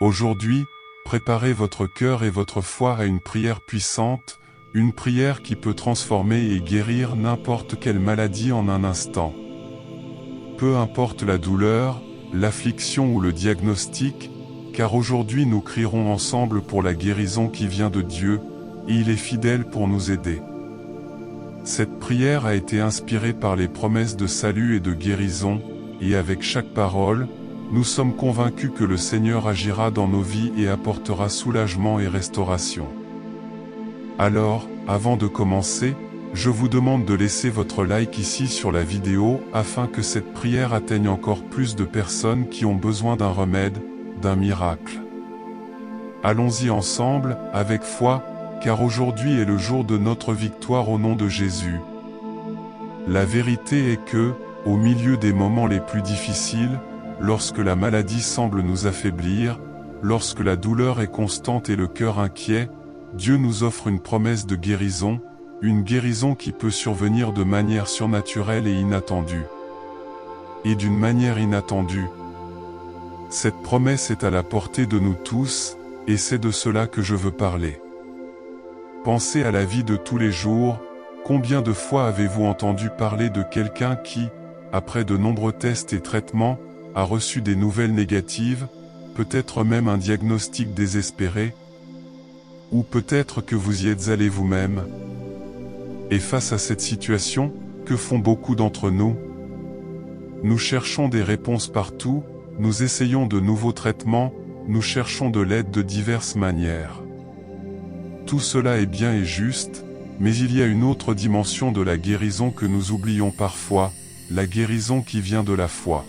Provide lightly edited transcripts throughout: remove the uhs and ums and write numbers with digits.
Aujourd'hui, préparez votre cœur et votre foi à une prière puissante, une prière qui peut transformer et guérir n'importe quelle maladie en un instant. Peu importe la douleur, l'affliction ou le diagnostic, car aujourd'hui nous crierons ensemble pour la guérison qui vient de Dieu, et il est fidèle pour nous aider. Cette prière a été inspirée par les promesses de salut et de guérison, et avec chaque parole, nous sommes convaincus que le Seigneur agira dans nos vies et apportera soulagement et restauration. Alors, avant de commencer, je vous demande de laisser votre like ici sur la vidéo afin que cette prière atteigne encore plus de personnes qui ont besoin d'un remède, d'un miracle. Allons-y ensemble, avec foi, car aujourd'hui est le jour de notre victoire au nom de Jésus. La vérité est que, au milieu des moments les plus difficiles, lorsque la maladie semble nous affaiblir, lorsque la douleur est constante et le cœur inquiet, Dieu nous offre une promesse de guérison, une guérison qui peut survenir de manière surnaturelle et inattendue. Et d'une manière inattendue. Cette promesse est à la portée de nous tous, et c'est de cela que je veux parler. Pensez à la vie de tous les jours, combien de fois avez-vous entendu parler de quelqu'un qui, après de nombreux tests et traitements, a reçu des nouvelles négatives, peut-être même un diagnostic désespéré, ou peut-être que vous y êtes allé vous-même. Et face à cette situation, que font beaucoup d'entre nous? Nous cherchons des réponses partout, nous essayons de nouveaux traitements, nous cherchons de l'aide de diverses manières. Tout cela est bien et juste, mais il y a une autre dimension de la guérison que nous oublions parfois, la guérison qui vient de la foi.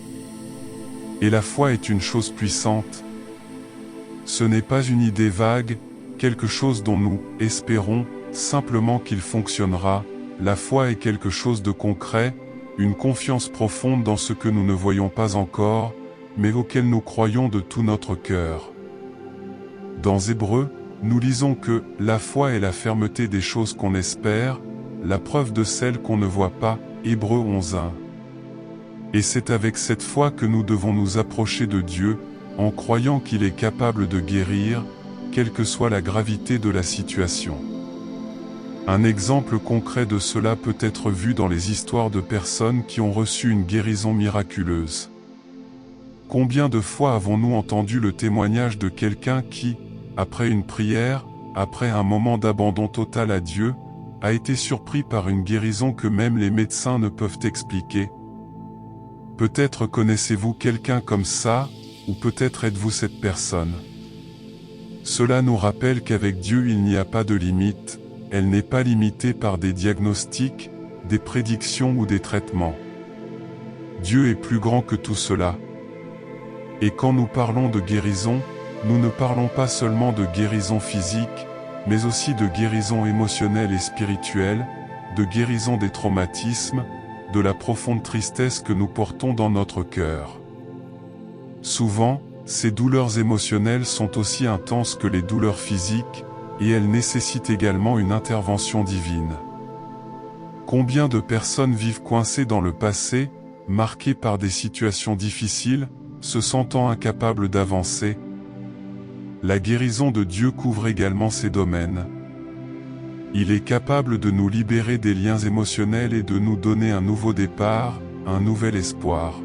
Et la foi est une chose puissante. Ce n'est pas une idée vague, quelque chose dont nous espérons simplement qu'il fonctionnera. La foi est quelque chose de concret, une confiance profonde dans ce que nous ne voyons pas encore, mais auquel nous croyons de tout notre cœur. Dans Hébreux, nous lisons que « la foi est la fermeté des choses qu'on espère, la preuve de celles qu'on ne voit pas » Hébreux 11:1. Et c'est avec cette foi que nous devons nous approcher de Dieu, en croyant qu'il est capable de guérir, quelle que soit la gravité de la situation. Un exemple concret de cela peut être vu dans les histoires de personnes qui ont reçu une guérison miraculeuse. Combien de fois avons-nous entendu le témoignage de quelqu'un qui, après une prière, après un moment d'abandon total à Dieu, a été surpris par une guérison que même les médecins ne peuvent expliquer? Peut-être connaissez-vous quelqu'un comme ça, ou peut-être êtes-vous cette personne. Cela nous rappelle qu'avec Dieu il n'y a pas de limite, elle n'est pas limitée par des diagnostics, des prédictions ou des traitements. Dieu est plus grand que tout cela. Et quand nous parlons de guérison, nous ne parlons pas seulement de guérison physique, mais aussi de guérison émotionnelle et spirituelle, de guérison des traumatismes, de la profonde tristesse que nous portons dans notre cœur. Souvent, ces douleurs émotionnelles sont aussi intenses que les douleurs physiques, et elles nécessitent également une intervention divine. Combien de personnes vivent coincées dans le passé, marquées par des situations difficiles, se sentant incapables d'avancer? La guérison de Dieu couvre également ces domaines. Il est capable de nous libérer des liens émotionnels et de nous donner un nouveau départ, un nouvel espoir.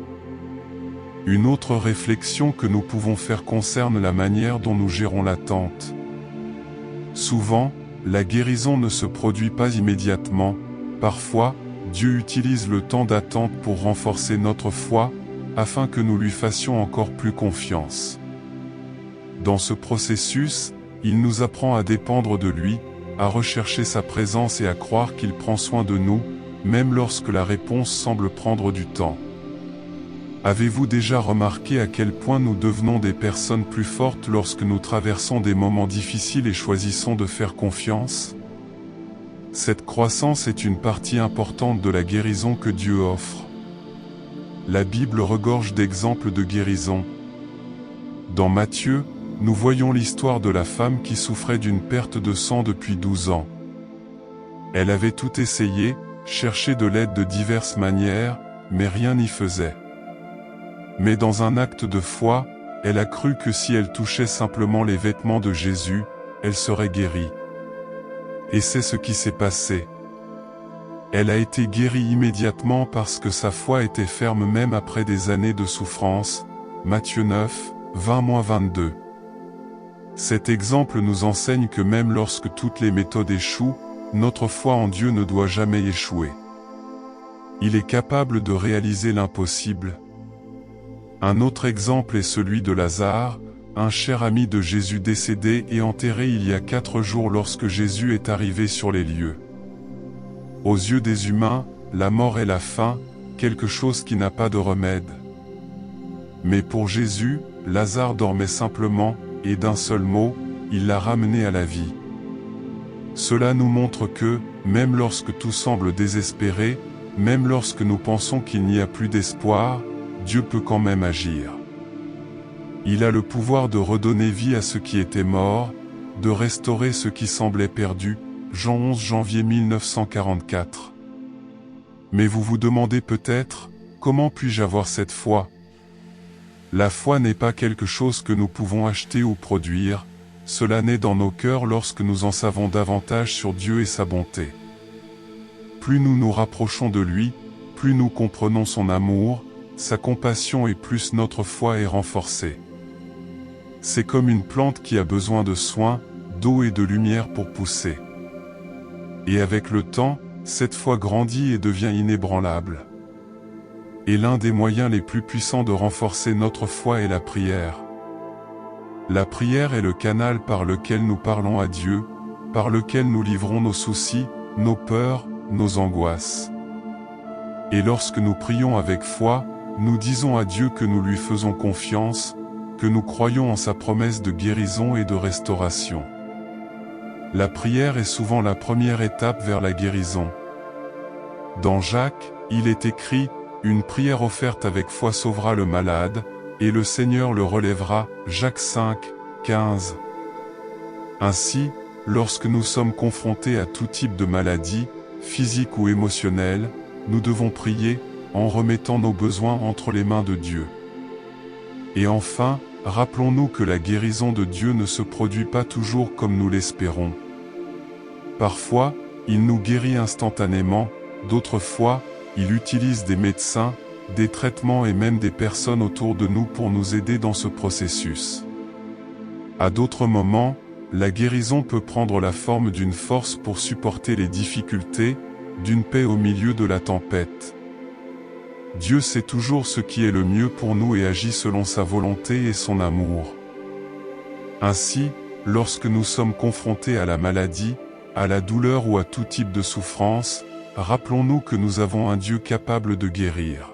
Une autre réflexion que nous pouvons faire concerne la manière dont nous gérons l'attente. Souvent, la guérison ne se produit pas immédiatement. Parfois, Dieu utilise le temps d'attente pour renforcer notre foi, afin que nous lui fassions encore plus confiance. Dans ce processus, il nous apprend à dépendre de lui, à rechercher sa présence et à croire qu'il prend soin de nous, même lorsque la réponse semble prendre du temps. Avez-vous déjà remarqué à quel point nous devenons des personnes plus fortes lorsque nous traversons des moments difficiles et choisissons de faire confiance? Cette croissance est une partie importante de la guérison que Dieu offre. La Bible regorge d'exemples de guérison. Dans Matthieu, nous voyons l'histoire de la femme qui souffrait d'une perte de sang depuis 12 ans. Elle avait tout essayé, cherché de l'aide de diverses manières, mais rien n'y faisait. Mais dans un acte de foi, elle a cru que si elle touchait simplement les vêtements de Jésus, elle serait guérie. Et c'est ce qui s'est passé. Elle a été guérie immédiatement parce que sa foi était ferme même après des années de souffrance. Matthieu 9, 20-22. Cet exemple nous enseigne que même lorsque toutes les méthodes échouent, notre foi en Dieu ne doit jamais échouer. Il est capable de réaliser l'impossible. Un autre exemple est celui de Lazare, un cher ami de Jésus décédé et enterré il y a 4 jours lorsque Jésus est arrivé sur les lieux. Aux yeux des humains, la mort est la fin, quelque chose qui n'a pas de remède. Mais pour Jésus, Lazare dormait simplement, et d'un seul mot, il l'a ramené à la vie. Cela nous montre que, même lorsque tout semble désespéré, même lorsque nous pensons qu'il n'y a plus d'espoir, Dieu peut quand même agir. Il a le pouvoir de redonner vie à ce qui était mort, de restaurer ce qui semblait perdu. Jean 11 janvier 1944. Mais vous vous demandez peut-être, comment puis-je avoir cette foi? La foi n'est pas quelque chose que nous pouvons acheter ou produire, cela naît dans nos cœurs lorsque nous en savons davantage sur Dieu et sa bonté. Plus nous nous rapprochons de lui, plus nous comprenons son amour, sa compassion et plus notre foi est renforcée. C'est comme une plante qui a besoin de soins, d'eau et de lumière pour pousser. Et avec le temps, cette foi grandit et devient inébranlable. Et l'un des moyens les plus puissants de renforcer notre foi est la prière. La prière est le canal par lequel nous parlons à Dieu, par lequel nous livrons nos soucis, nos peurs, nos angoisses. Et lorsque nous prions avec foi, nous disons à Dieu que nous lui faisons confiance, que nous croyons en sa promesse de guérison et de restauration. La prière est souvent la première étape vers la guérison. Dans Jacques, il est écrit, « Une prière offerte avec foi sauvera le malade, et le Seigneur le relèvera. » Jacques 5, 15. Ainsi, lorsque nous sommes confrontés à tout type de maladie, physique ou émotionnelle, nous devons prier, en remettant nos besoins entre les mains de Dieu. Et enfin, rappelons-nous que la guérison de Dieu ne se produit pas toujours comme nous l'espérons. Parfois, il nous guérit instantanément, d'autres fois, il utilise des médecins, des traitements et même des personnes autour de nous pour nous aider dans ce processus. À d'autres moments, la guérison peut prendre la forme d'une force pour supporter les difficultés, d'une paix au milieu de la tempête. Dieu sait toujours ce qui est le mieux pour nous et agit selon sa volonté et son amour. Ainsi, lorsque nous sommes confrontés à la maladie, à la douleur ou à tout type de souffrance, rappelons-nous que nous avons un Dieu capable de guérir.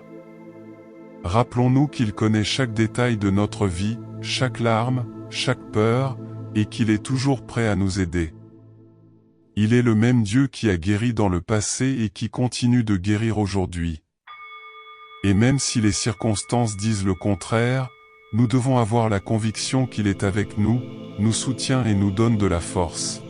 Rappelons-nous qu'il connaît chaque détail de notre vie, chaque larme, chaque peur, et qu'il est toujours prêt à nous aider. Il est le même Dieu qui a guéri dans le passé et qui continue de guérir aujourd'hui. Et même si les circonstances disent le contraire, nous devons avoir la conviction qu'il est avec nous, nous soutient et nous donne de la force.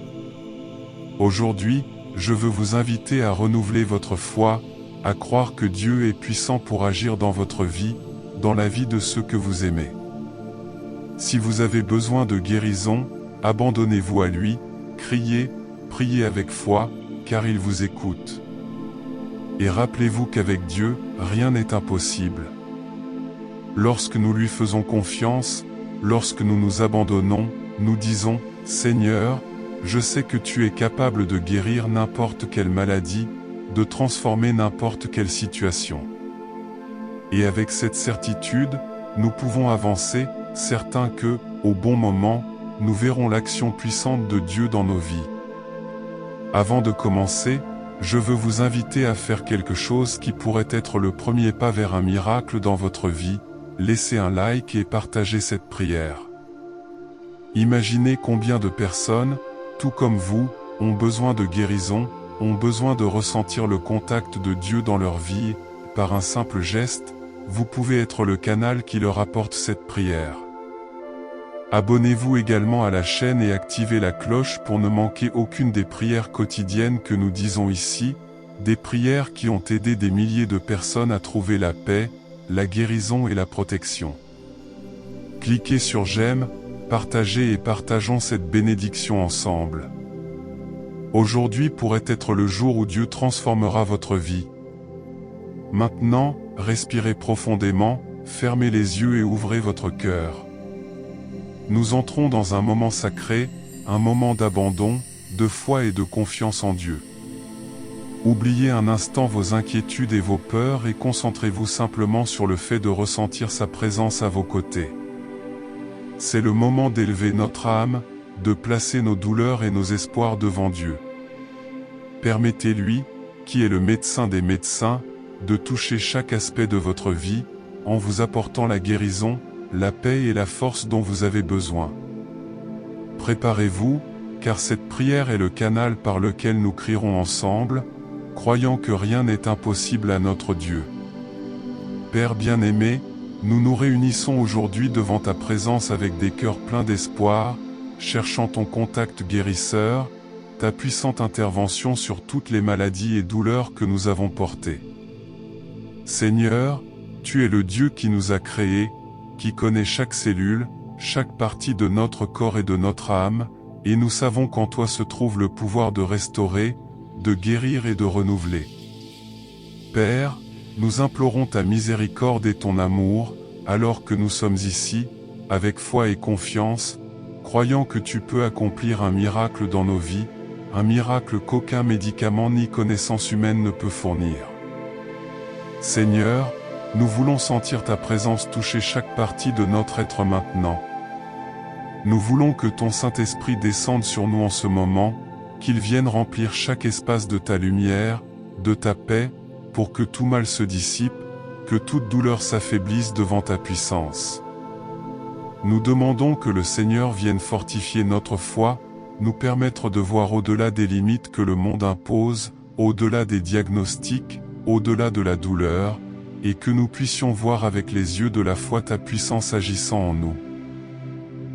Aujourd'hui, je veux vous inviter à renouveler votre foi, à croire que Dieu est puissant pour agir dans votre vie, dans la vie de ceux que vous aimez. Si vous avez besoin de guérison, abandonnez-vous à lui, criez, priez avec foi, car il vous écoute. Et rappelez-vous qu'avec Dieu, rien n'est impossible. Lorsque nous lui faisons confiance, lorsque nous nous abandonnons, nous disons, « Seigneur, je sais que tu es capable de guérir n'importe quelle maladie, de transformer n'importe quelle situation. » Et avec cette certitude, nous pouvons avancer, certains que, au bon moment, nous verrons l'action puissante de Dieu dans nos vies. Avant de commencer, je veux vous inviter à faire quelque chose qui pourrait être le premier pas vers un miracle dans votre vie. Laissez un like et partagez cette prière. Imaginez combien de personnes, tout comme vous, ont besoin de guérison, ont besoin de ressentir le contact de Dieu dans leur vie. Par un simple geste, vous pouvez être le canal qui leur apporte cette prière. Abonnez-vous également à la chaîne et activez la cloche pour ne manquer aucune des prières quotidiennes que nous disons ici, des prières qui ont aidé des milliers de personnes à trouver la paix, la guérison et la protection. Cliquez sur j'aime, partagez et partageons cette bénédiction ensemble. Aujourd'hui pourrait être le jour où Dieu transformera votre vie. Maintenant, respirez profondément, fermez les yeux et ouvrez votre cœur. Nous entrons dans un moment sacré, un moment d'abandon, de foi et de confiance en Dieu. Oubliez un instant vos inquiétudes et vos peurs et concentrez-vous simplement sur le fait de ressentir sa présence à vos côtés. C'est le moment d'élever notre âme, de placer nos douleurs et nos espoirs devant Dieu. Permettez-lui, qui est le médecin des médecins, de toucher chaque aspect de votre vie, en vous apportant la guérison, la paix et la force dont vous avez besoin. Préparez-vous, car cette prière est le canal par lequel nous crierons ensemble, croyant que rien n'est impossible à notre Dieu. Père bien-aimé, nous nous réunissons aujourd'hui devant ta présence avec des cœurs pleins d'espoir, cherchant ton contact guérisseur, ta puissante intervention sur toutes les maladies et douleurs que nous avons portées. Seigneur, tu es le Dieu qui nous a créés, qui connaît chaque cellule, chaque partie de notre corps et de notre âme, et nous savons qu'en toi se trouve le pouvoir de restaurer, de guérir et de renouveler. Père, nous implorons ta miséricorde et ton amour, alors que nous sommes ici, avec foi et confiance, croyant que tu peux accomplir un miracle dans nos vies, un miracle qu'aucun médicament ni connaissance humaine ne peut fournir. Seigneur, nous voulons sentir ta présence toucher chaque partie de notre être maintenant. Nous voulons que ton Saint-Esprit descende sur nous en ce moment, qu'il vienne remplir chaque espace de ta lumière, de ta paix, pour que tout mal se dissipe, que toute douleur s'affaiblisse devant ta puissance. Nous demandons que le Seigneur vienne fortifier notre foi, nous permettre de voir au-delà des limites que le monde impose, au-delà des diagnostics, au-delà de la douleur, et que nous puissions voir avec les yeux de la foi ta puissance agissant en nous.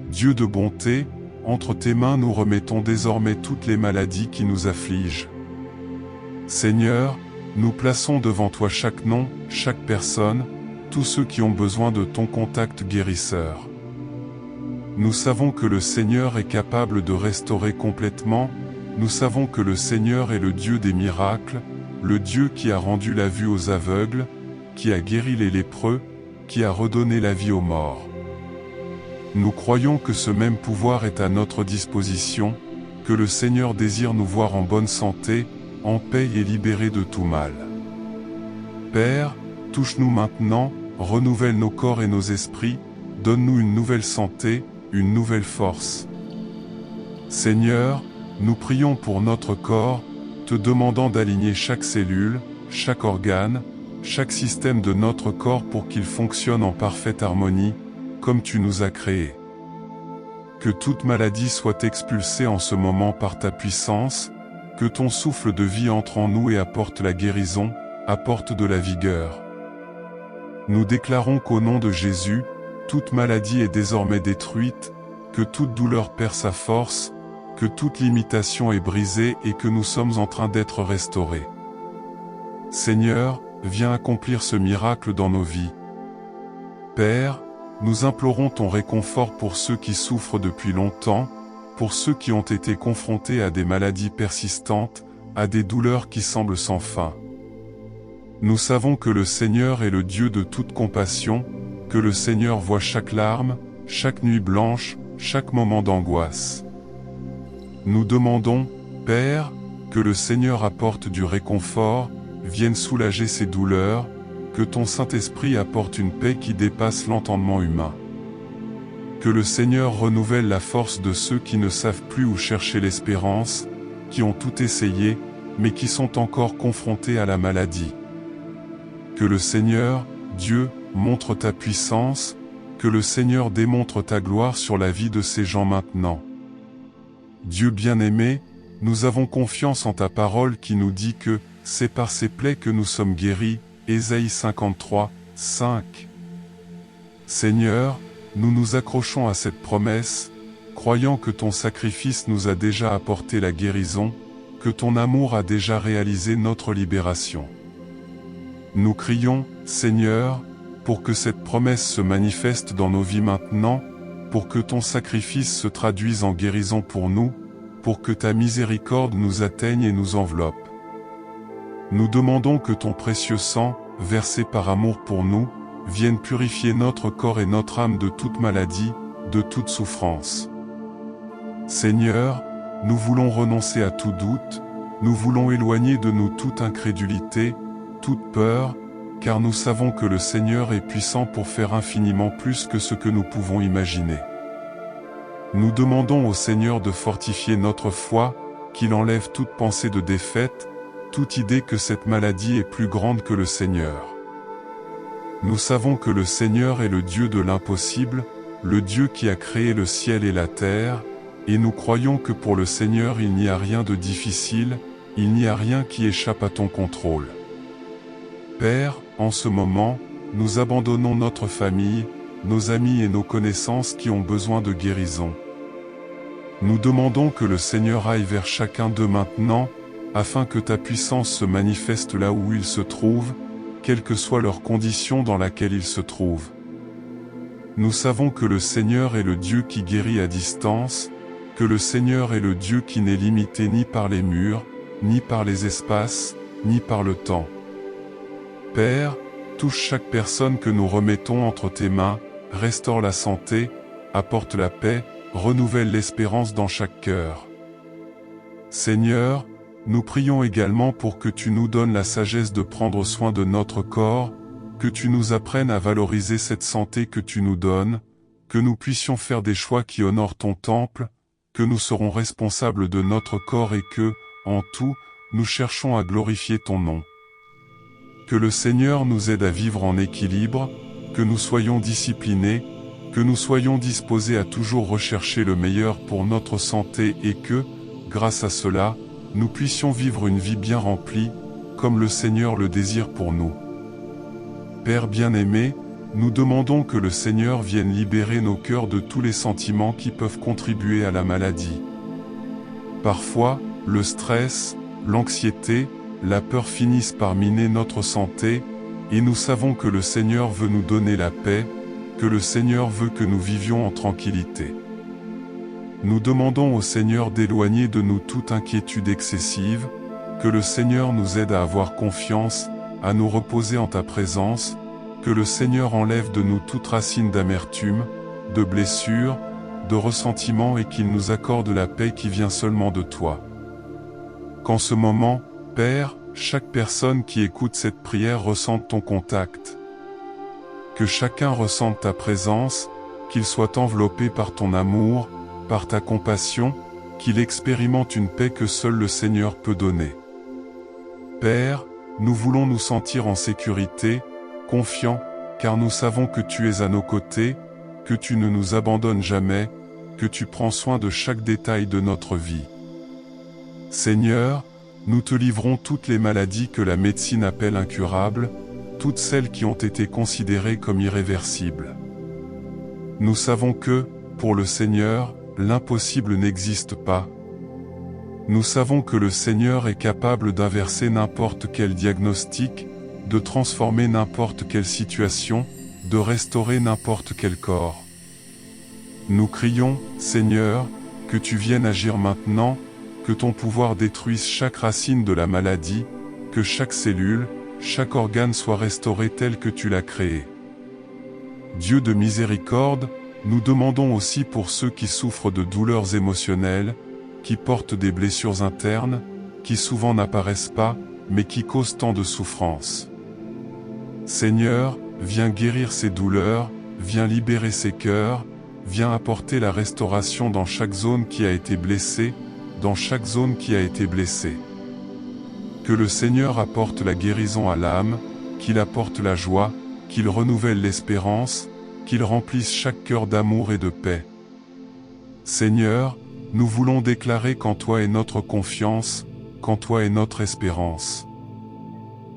Dieu de bonté, entre tes mains nous remettons désormais toutes les maladies qui nous affligent. Seigneur, nous plaçons devant toi chaque nom, chaque personne, tous ceux qui ont besoin de ton contact guérisseur. Nous savons que le Seigneur est capable de restaurer complètement, nous savons que le Seigneur est le Dieu des miracles, le Dieu qui a rendu la vue aux aveugles, qui a guéri les lépreux, qui a redonné la vie aux morts. Nous croyons que ce même pouvoir est à notre disposition, que le Seigneur désire nous voir en bonne santé, en paix et libérés de tout mal. Père, touche-nous maintenant, renouvelle nos corps et nos esprits, donne-nous une nouvelle santé, une nouvelle force. Seigneur, nous prions pour notre corps, te demandant d'aligner chaque cellule, chaque organe, chaque système de notre corps pour qu'il fonctionne en parfaite harmonie, comme tu nous as créés. Que toute maladie soit expulsée en ce moment par ta puissance, que ton souffle de vie entre en nous et apporte la guérison, apporte de la vigueur. Nous déclarons qu'au nom de Jésus, toute maladie est désormais détruite, que toute douleur perd sa force, que toute limitation est brisée et que nous sommes en train d'être restaurés. Seigneur, viens accomplir ce miracle dans nos vies. Père, nous implorons ton réconfort pour ceux qui souffrent depuis longtemps, pour ceux qui ont été confrontés à des maladies persistantes, à des douleurs qui semblent sans fin. Nous savons que le Seigneur est le Dieu de toute compassion, que le Seigneur voit chaque larme, chaque nuit blanche, chaque moment d'angoisse. Nous demandons, Père, que le Seigneur apporte du réconfort, vienne soulager ces douleurs, que ton Saint-Esprit apporte une paix qui dépasse l'entendement humain. Que le Seigneur renouvelle la force de ceux qui ne savent plus où chercher l'espérance, qui ont tout essayé, mais qui sont encore confrontés à la maladie. Que le Seigneur, Dieu, montre ta puissance, que le Seigneur démontre ta gloire sur la vie de ces gens maintenant. Dieu bien-aimé, nous avons confiance en ta parole qui nous dit que c'est par ses plaies que nous sommes guéris, Ésaïe 53, 5. Seigneur, nous nous accrochons à cette promesse, croyant que ton sacrifice nous a déjà apporté la guérison, que ton amour a déjà réalisé notre libération. Nous crions, Seigneur, pour que cette promesse se manifeste dans nos vies maintenant, pour que ton sacrifice se traduise en guérison pour nous, pour que ta miséricorde nous atteigne et nous enveloppe. Nous demandons que ton précieux sang, versé par amour pour nous, vienne purifier notre corps et notre âme de toute maladie, de toute souffrance. Seigneur, nous voulons renoncer à tout doute, nous voulons éloigner de nous toute incrédulité, toute peur, car nous savons que le Seigneur est puissant pour faire infiniment plus que ce que nous pouvons imaginer. Nous demandons au Seigneur de fortifier notre foi, qu'il enlève toute pensée de défaite, toute idée que cette maladie est plus grande que le Seigneur. Nous savons que le Seigneur est le Dieu de l'impossible, le Dieu qui a créé le ciel et la terre, et nous croyons que pour le Seigneur il n'y a rien de difficile, il n'y a rien qui échappe à ton contrôle. Père, en ce moment, nous abandonnons notre famille, nos amis et nos connaissances qui ont besoin de guérison. Nous demandons que le Seigneur aille vers chacun d'eux maintenant, afin que ta puissance se manifeste là où ils se trouvent, quelle que soit leur condition dans laquelle ils se trouvent. Nous savons que le Seigneur est le Dieu qui guérit à distance, que le Seigneur est le Dieu qui n'est limité ni par les murs, ni par les espaces, ni par le temps. Père, touche chaque personne que nous remettons entre tes mains, restaure la santé, apporte la paix, renouvelle l'espérance dans chaque cœur. Seigneur, nous prions également pour que tu nous donnes la sagesse de prendre soin de notre corps, que tu nous apprennes à valoriser cette santé que tu nous donnes, que nous puissions faire des choix qui honorent ton temple, que nous serons responsables de notre corps et que, en tout, nous cherchons à glorifier ton nom. Que le Seigneur nous aide à vivre en équilibre, que nous soyons disciplinés, que nous soyons disposés à toujours rechercher le meilleur pour notre santé et que, grâce à cela, nous puissions vivre une vie bien remplie, comme le Seigneur le désire pour nous. Père bien-aimé, nous demandons que le Seigneur vienne libérer nos cœurs de tous les sentiments qui peuvent contribuer à la maladie. Parfois, le stress, l'anxiété, la peur finissent par miner notre santé, et nous savons que le Seigneur veut nous donner la paix, que le Seigneur veut que nous vivions en tranquillité. Nous demandons au Seigneur d'éloigner de nous toute inquiétude excessive, que le Seigneur nous aide à avoir confiance, à nous reposer en ta présence, que le Seigneur enlève de nous toute racine d'amertume, de blessure, de ressentiment et qu'il nous accorde la paix qui vient seulement de toi. Qu'en ce moment, Père, chaque personne qui écoute cette prière ressente ton contact. Que chacun ressente ta présence, qu'il soit enveloppé par ton amour, par ta compassion, qu'il expérimente une paix que seul le Seigneur peut donner. Père, nous voulons nous sentir en sécurité, confiants, car nous savons que tu es à nos côtés, que tu ne nous abandonnes jamais, que tu prends soin de chaque détail de notre vie. Seigneur, nous te livrons toutes les maladies que la médecine appelle incurables, toutes celles qui ont été considérées comme irréversibles. Nous savons que, pour le Seigneur, l'impossible n'existe pas. Nous savons que le Seigneur est capable d'inverser n'importe quel diagnostic, de transformer n'importe quelle situation, de restaurer n'importe quel corps. Nous crions, Seigneur, que tu viennes agir maintenant, que ton pouvoir détruise chaque racine de la maladie, que chaque cellule, chaque organe soit restauré tel que tu l'as créé. Dieu de miséricorde, nous demandons aussi pour ceux qui souffrent de douleurs émotionnelles, qui portent des blessures internes, qui souvent n'apparaissent pas, mais qui causent tant de souffrance. Seigneur, viens guérir ces douleurs, viens libérer ces cœurs, viens apporter la restauration dans chaque zone qui a été blessée, dans chaque zone qui a été blessée. Que le Seigneur apporte la guérison à l'âme, qu'il apporte la joie, qu'il renouvelle l'espérance, qu'il remplisse chaque cœur d'amour et de paix. Seigneur, nous voulons déclarer qu'en toi est notre confiance, qu'en toi est notre espérance.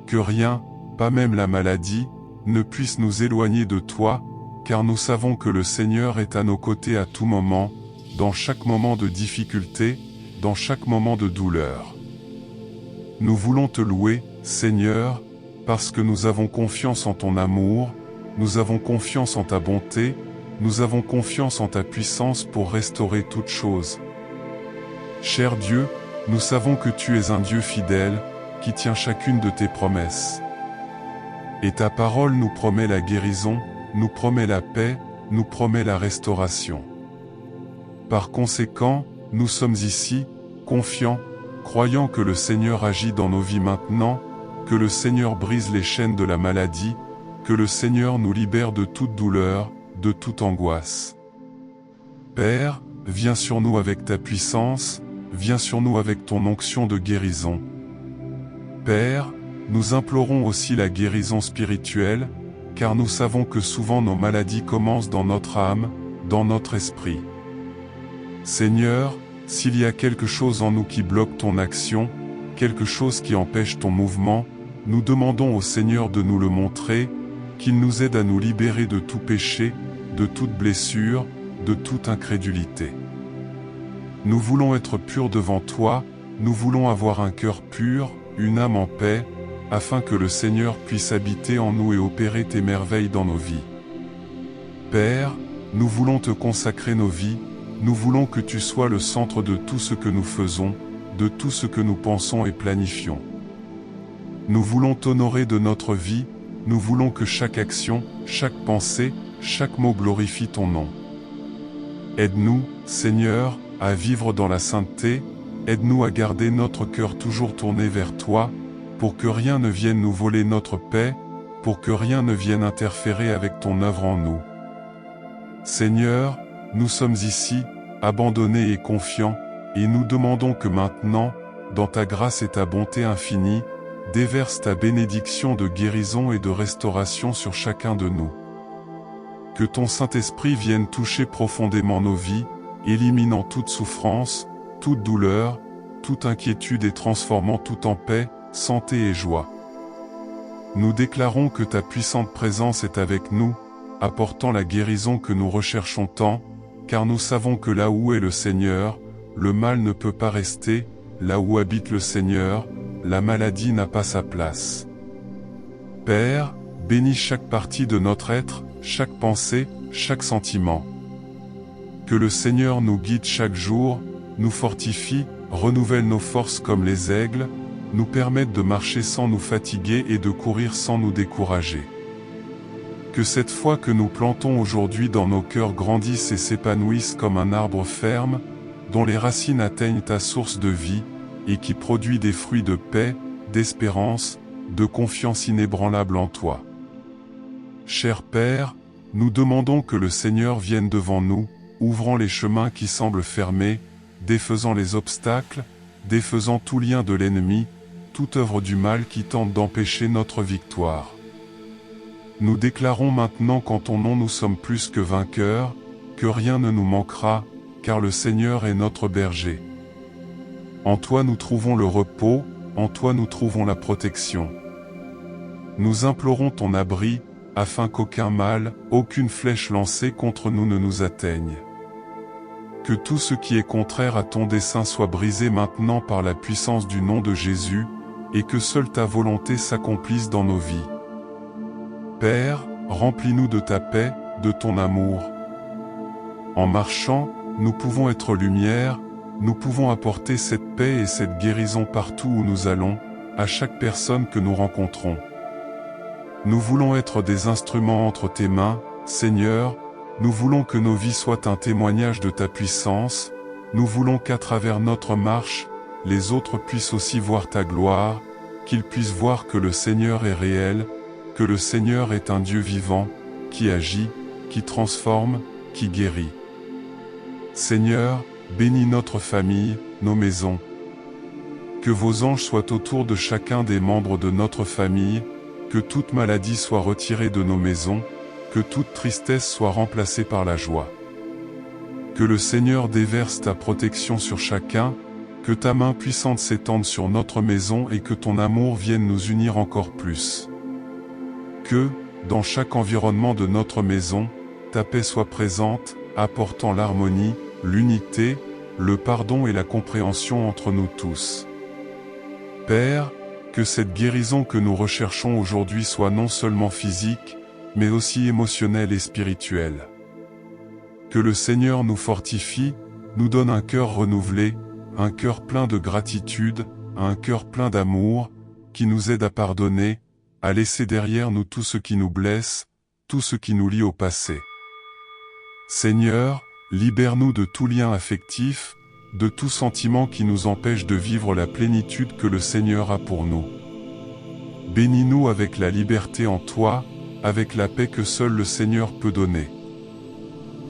Que rien, pas même la maladie, ne puisse nous éloigner de toi, car nous savons que le Seigneur est à nos côtés à tout moment, dans chaque moment de difficulté, dans chaque moment de douleur. Nous voulons te louer, Seigneur, parce que nous avons confiance en ton amour, nous avons confiance en ta bonté, nous avons confiance en ta puissance pour restaurer toutes choses. Cher Dieu, nous savons que tu es un Dieu fidèle, qui tient chacune de tes promesses. Et ta parole nous promet la guérison, nous promet la paix, nous promet la restauration. Par conséquent, nous sommes ici, confiants, croyant que le Seigneur agit dans nos vies maintenant, que le Seigneur brise les chaînes de la maladie, que le Seigneur nous libère de toute douleur, de toute angoisse. Père, viens sur nous avec ta puissance, viens sur nous avec ton onction de guérison. Père, nous implorons aussi la guérison spirituelle, car nous savons que souvent nos maladies commencent dans notre âme, dans notre esprit. Seigneur, s'il y a quelque chose en nous qui bloque ton action, quelque chose qui empêche ton mouvement, nous demandons au Seigneur de nous le montrer, qu'il nous aide à nous libérer de tout péché, de toute blessure, de toute incrédulité. Nous voulons être purs devant toi, nous voulons avoir un cœur pur, une âme en paix, afin que le Seigneur puisse habiter en nous et opérer tes merveilles dans nos vies. Père, nous voulons te consacrer nos vies, nous voulons que tu sois le centre de tout ce que nous faisons, de tout ce que nous pensons et planifions. Nous voulons t'honorer de notre vie, nous voulons que chaque action, chaque pensée, chaque mot glorifie ton nom. Aide-nous, Seigneur, à vivre dans la sainteté, aide-nous à garder notre cœur toujours tourné vers toi, pour que rien ne vienne nous voler notre paix, pour que rien ne vienne interférer avec ton œuvre en nous. Seigneur, nous sommes ici, abandonnés et confiants, et nous demandons que maintenant, dans ta grâce et ta bonté infinie, déverse ta bénédiction de guérison et de restauration sur chacun de nous. Que ton Saint-Esprit vienne toucher profondément nos vies, éliminant toute souffrance, toute douleur, toute inquiétude et transformant tout en paix, santé et joie. Nous déclarons que ta puissante présence est avec nous, apportant la guérison que nous recherchons tant, car nous savons que là où est le Seigneur, le mal ne peut pas rester, là où habite le Seigneur, la maladie n'a pas sa place. Père, bénis chaque partie de notre être, chaque pensée, chaque sentiment. Que le Seigneur nous guide chaque jour, nous fortifie, renouvelle nos forces comme les aigles, nous permette de marcher sans nous fatiguer et de courir sans nous décourager. Que cette foi que nous plantons aujourd'hui dans nos cœurs grandisse et s'épanouisse comme un arbre ferme, dont les racines atteignent ta source de vie, et qui produit des fruits de paix, d'espérance, de confiance inébranlable en toi. Cher Père, nous demandons que le Seigneur vienne devant nous, ouvrant les chemins qui semblent fermés, défaisant les obstacles, défaisant tout lien de l'ennemi, toute œuvre du mal qui tente d'empêcher notre victoire. Nous déclarons maintenant qu'en ton nom nous sommes plus que vainqueurs, que rien ne nous manquera, car le Seigneur est notre berger. En toi nous trouvons le repos, en toi nous trouvons la protection. Nous implorons ton abri, afin qu'aucun mal, aucune flèche lancée contre nous ne nous atteigne. Que tout ce qui est contraire à ton dessein soit brisé maintenant par la puissance du nom de Jésus, et que seule ta volonté s'accomplisse dans nos vies. Père, remplis-nous de ta paix, de ton amour. En marchant, nous pouvons être lumière, nous pouvons apporter cette paix et cette guérison partout où nous allons, à chaque personne que nous rencontrons. Nous voulons être des instruments entre tes mains, Seigneur, nous voulons que nos vies soient un témoignage de ta puissance, nous voulons qu'à travers notre marche, les autres puissent aussi voir ta gloire, qu'ils puissent voir que le Seigneur est réel, que le Seigneur est un Dieu vivant, qui agit, qui transforme, qui guérit. Seigneur, bénis notre famille, nos maisons. Que vos anges soient autour de chacun des membres de notre famille, que toute maladie soit retirée de nos maisons, que toute tristesse soit remplacée par la joie. Que le Seigneur déverse ta protection sur chacun, que ta main puissante s'étende sur notre maison et que ton amour vienne nous unir encore plus. Que, dans chaque environnement de notre maison, ta paix soit présente, apportant l'harmonie, l'unité, le pardon et la compréhension entre nous tous. Père, que cette guérison que nous recherchons aujourd'hui soit non seulement physique, mais aussi émotionnelle et spirituelle. Que le Seigneur nous fortifie, nous donne un cœur renouvelé, un cœur plein de gratitude, un cœur plein d'amour, qui nous aide à pardonner, à laisser derrière nous tout ce qui nous blesse, tout ce qui nous lie au passé. Seigneur, libère-nous de tout lien affectif, de tout sentiment qui nous empêche de vivre la plénitude que le Seigneur a pour nous. Bénis-nous avec la liberté en toi, avec la paix que seul le Seigneur peut donner.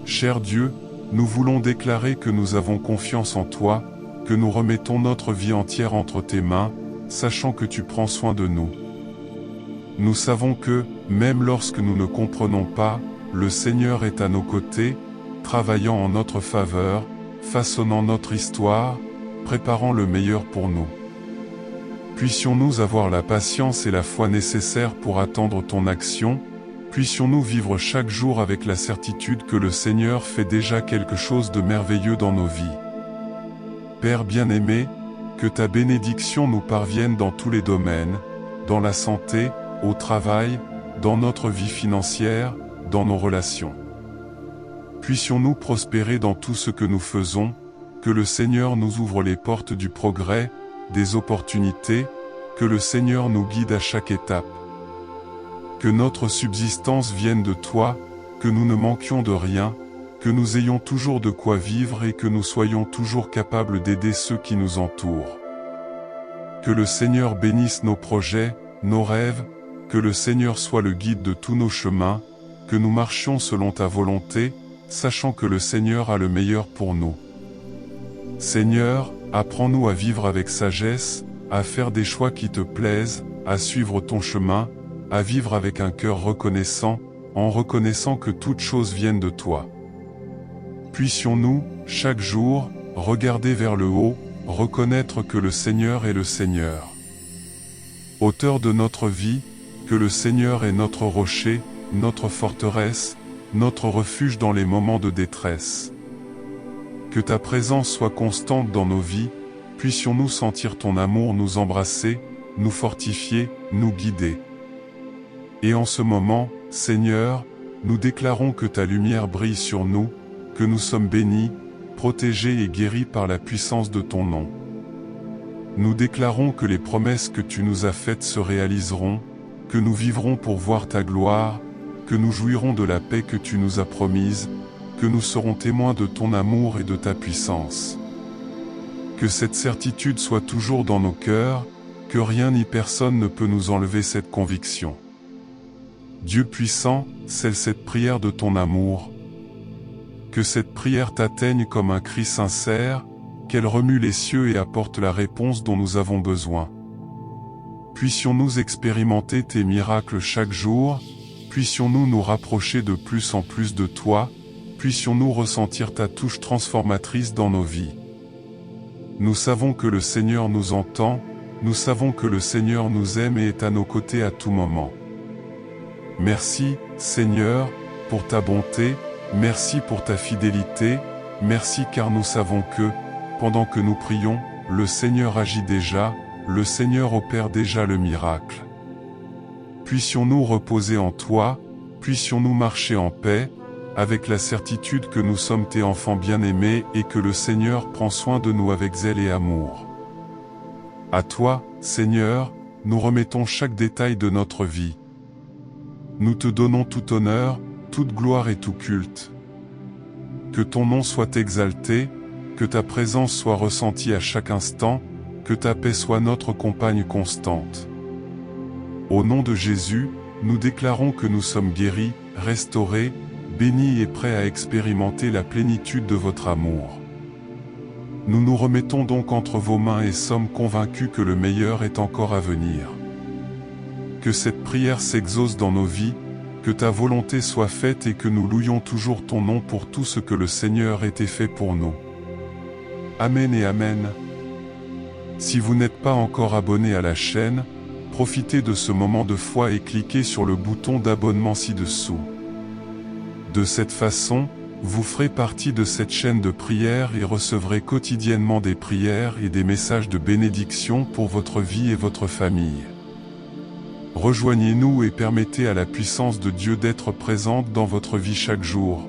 Cher Dieu, nous voulons déclarer que nous avons confiance en toi, que nous remettons notre vie entière entre tes mains, sachant que tu prends soin de nous. Nous savons que, même lorsque nous ne comprenons pas, le Seigneur est à nos côtés, travaillant en notre faveur, façonnant notre histoire, préparant le meilleur pour nous. Puissions-nous avoir la patience et la foi nécessaires pour attendre ton action, puissions-nous vivre chaque jour avec la certitude que le Seigneur fait déjà quelque chose de merveilleux dans nos vies. Père bien-aimé, que ta bénédiction nous parvienne dans tous les domaines, dans la santé, au travail, dans notre vie financière, dans nos relations. Puissions-nous prospérer dans tout ce que nous faisons, que le Seigneur nous ouvre les portes du progrès, des opportunités, que le Seigneur nous guide à chaque étape. Que notre subsistance vienne de toi, que nous ne manquions de rien, que nous ayons toujours de quoi vivre et que nous soyons toujours capables d'aider ceux qui nous entourent. Que le Seigneur bénisse nos projets, nos rêves, que le Seigneur soit le guide de tous nos chemins, que nous marchions selon ta volonté, sachant que le Seigneur a le meilleur pour nous. Seigneur, apprends-nous à vivre avec sagesse, à faire des choix qui te plaisent, à suivre ton chemin, à vivre avec un cœur reconnaissant, en reconnaissant que toutes choses viennent de toi. Puissions-nous, chaque jour, regarder vers le haut, reconnaître que le Seigneur est le Seigneur. Auteur de notre vie, que le Seigneur est notre rocher, notre forteresse, notre refuge dans les moments de détresse. Que ta présence soit constante dans nos vies, puissions-nous sentir ton amour nous embrasser, nous fortifier, nous guider. Et en ce moment, Seigneur, nous déclarons que ta lumière brille sur nous, que nous sommes bénis, protégés et guéris par la puissance de ton nom. Nous déclarons que les promesses que tu nous as faites se réaliseront, que nous vivrons pour voir ta gloire, que nous jouirons de la paix que tu nous as promise, que nous serons témoins de ton amour et de ta puissance. Que cette certitude soit toujours dans nos cœurs, que rien ni personne ne peut nous enlever cette conviction. Dieu puissant, scelle cette prière de ton amour. Que cette prière t'atteigne comme un cri sincère, qu'elle remue les cieux et apporte la réponse dont nous avons besoin. Puissions-nous expérimenter tes miracles chaque jour, puissions-nous nous rapprocher de plus en plus de toi, puissions-nous ressentir ta touche transformatrice dans nos vies. Nous savons que le Seigneur nous entend, nous savons que le Seigneur nous aime et est à nos côtés à tout moment. Merci, Seigneur, pour ta bonté, merci pour ta fidélité, merci car nous savons que, pendant que nous prions, le Seigneur agit déjà, le Seigneur opère déjà le miracle. Puissions-nous reposer en toi, puissions-nous marcher en paix, avec la certitude que nous sommes tes enfants bien-aimés et que le Seigneur prend soin de nous avec zèle et amour. À toi, Seigneur, nous remettons chaque détail de notre vie. Nous te donnons tout honneur, toute gloire et tout culte. Que ton nom soit exalté, que ta présence soit ressentie à chaque instant, que ta paix soit notre compagne constante. Au nom de Jésus, nous déclarons que nous sommes guéris, restaurés, bénis et prêts à expérimenter la plénitude de votre amour. Nous nous remettons donc entre vos mains et sommes convaincus que le meilleur est encore à venir. Que cette prière s'exauce dans nos vies, que ta volonté soit faite et que nous louions toujours ton nom pour tout ce que le Seigneur était fait pour nous. Amen et Amen. Si vous n'êtes pas encore abonné à la chaîne, profitez de ce moment de foi et cliquez sur le bouton d'abonnement ci-dessous. De cette façon, vous ferez partie de cette chaîne de prière et recevrez quotidiennement des prières et des messages de bénédiction pour votre vie et votre famille. Rejoignez-nous et permettez à la puissance de Dieu d'être présente dans votre vie chaque jour.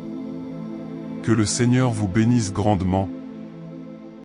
Que le Seigneur vous bénisse grandement,